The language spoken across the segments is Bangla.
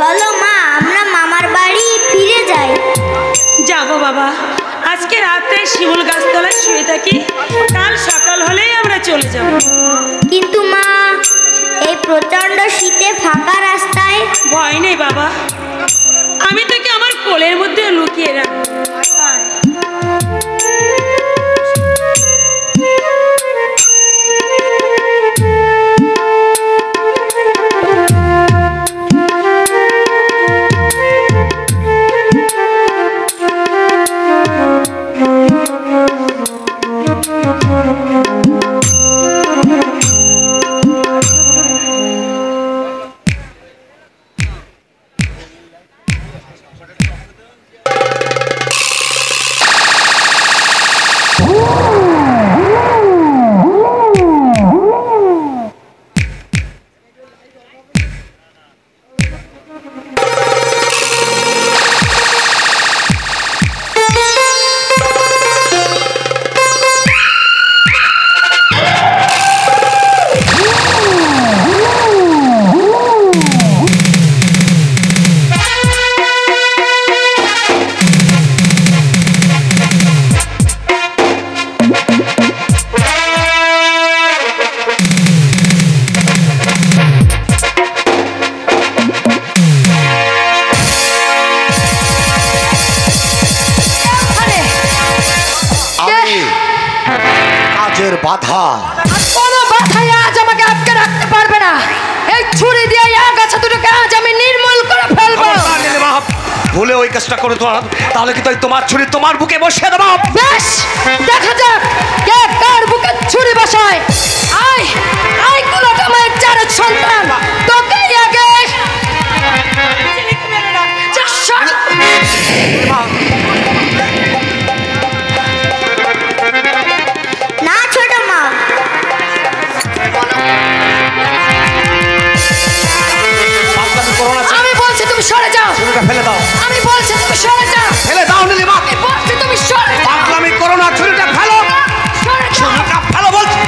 চলো মা, আমরা মামার বাড়ি ফিরে যাই। যাবো বাবা, আজকে রাতে শিমুল গাছতলায় শুয়ে থাকি, কাল সকাল হলেই আমরা চলে যাব। কিন্তু মা, এই প্রচন্ড শীতে ফাঁকা রাস্তায়। ভয় নেই বাবা, আমি তোকে আমার কোলের মধ্যে লুকিয়ে রাখবো। বাধা কোনো বাধাই আজ আমাকে আটকে রাখতে পারবে না। এই ছুরি দিয়ে আগাছা দুটোকে আজ আমি নির্মূল করে ফেলবো। ভুলে ওই কাজটা করে তাহলে কি তোমার ছুরি তোমার বুকে বসিয়ে দেবো? বেশ, দেখা যাক কে কার বুকে ছুরি বসায়। আয় আয়, কুলটা মায়ের চারের সন্তান, তোকেই আগে। না ছোট মা, আমি বলছি তুমি সরে যাও। ছুরিটা ফেলে দাও। আমি বলছি তুমি সরে যাও। ফেলে দাও নীলিমা। আমি বলছি তুমি সরে যাও। পাগলামি করো না, ছুরিটা ফেলো। সরে যাও। ছুরিটা ফেলো বলছি।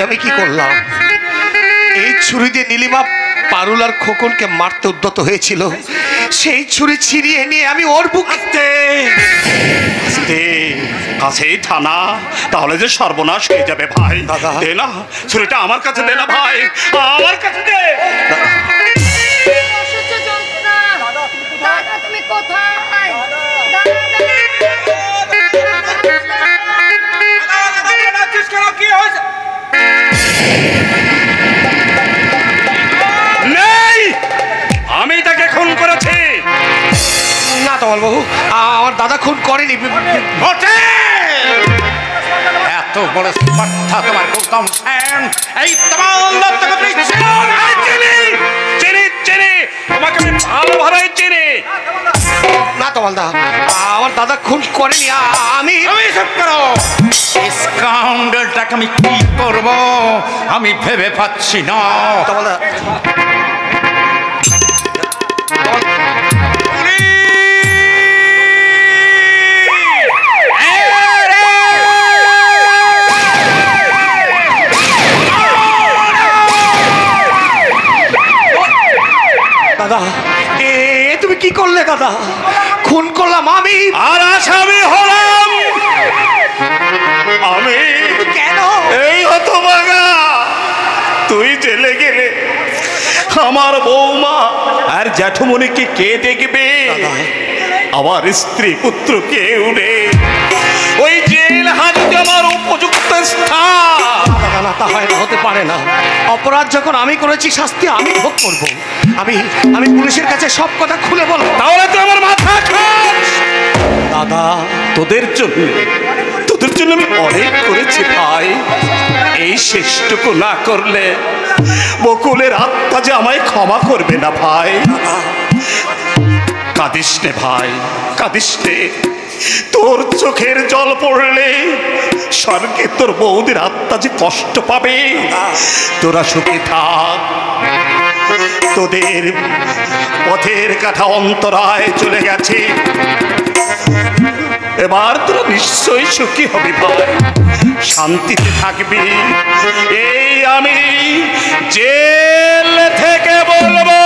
আমি কি করলাম? এই ছুরি দিয়ে নীলিমা পারুল আর খোকনকে মারতে উদ্যত হয়েছিল, সেই ছুরি ছিঁড়িয়ে নিয়ে আমি ওর বুকে। কাছেই থানা, তাহলে যে সর্বনাশ হয়ে যাবে ভাই। দাদা দে না ছুরিটা, আমার কাছে দে না ভাই, আমার কাছে দে। তুমি কোথায়? নেই, আমি তাকে খুন করেছি। না তমাল বাবু, আমার দাদা খুন করেনি। এত বড় স্পর্ধা তোমার গৌতম সেন? এই তমাল দত্তকে চিনি চিনি, তোমাকে আমি ভালোভাবে চিনি। না তমাল দা, আমার দাদা খুন করেনি। আমি চুপ করো। স্কাউন্ডারটাকে আমি কি করব আমি ভেবে পাচ্ছি না। তমাল দা, দাদা এ তুমি কি করলে? দাদা খুন করলাম আমি, আর আসামি হলাম আমি। কেন? এই হতভাগা, তুই জেলে গেলে আমার বৌমা আর জ্যাঠমণিকে কে দেখবে? আমার স্ত্রী পুত্র কেউ নেই। ওই জেল হাজতে আমার উপযুক্ত স্থান। না, তা হয় না, হতে পারে না। অপরাধ যখন আমি করেছি, শাস্তি আমি ভোগ করব। আমি পুলিশের কাছে সব কথা খুলে বলবো। তাহলে তো আমার মাথা খাস। দাদা, তোদের জন্য আমি অনেক করেছি ভাই। এই শেষটুকু না করলে বকুলের আত্মা যে আমায় ক্ষমা করবে না ভাই। কাঁদিস নে ভাই, কাঁদিস নে। তোর চোখের জল পড়লে স্বর্গে তোর বৌদির আত্মা যে কষ্ট পাবে। তোরা সুখে থাক। তোদের পথের কাঠা অন্তরায় চলে গেছে, এবার তোরা নিশ্চয়ই সুখী হবি ভাই, শান্তিতে থাকবি। এই আমি জেল থেকে বলবো।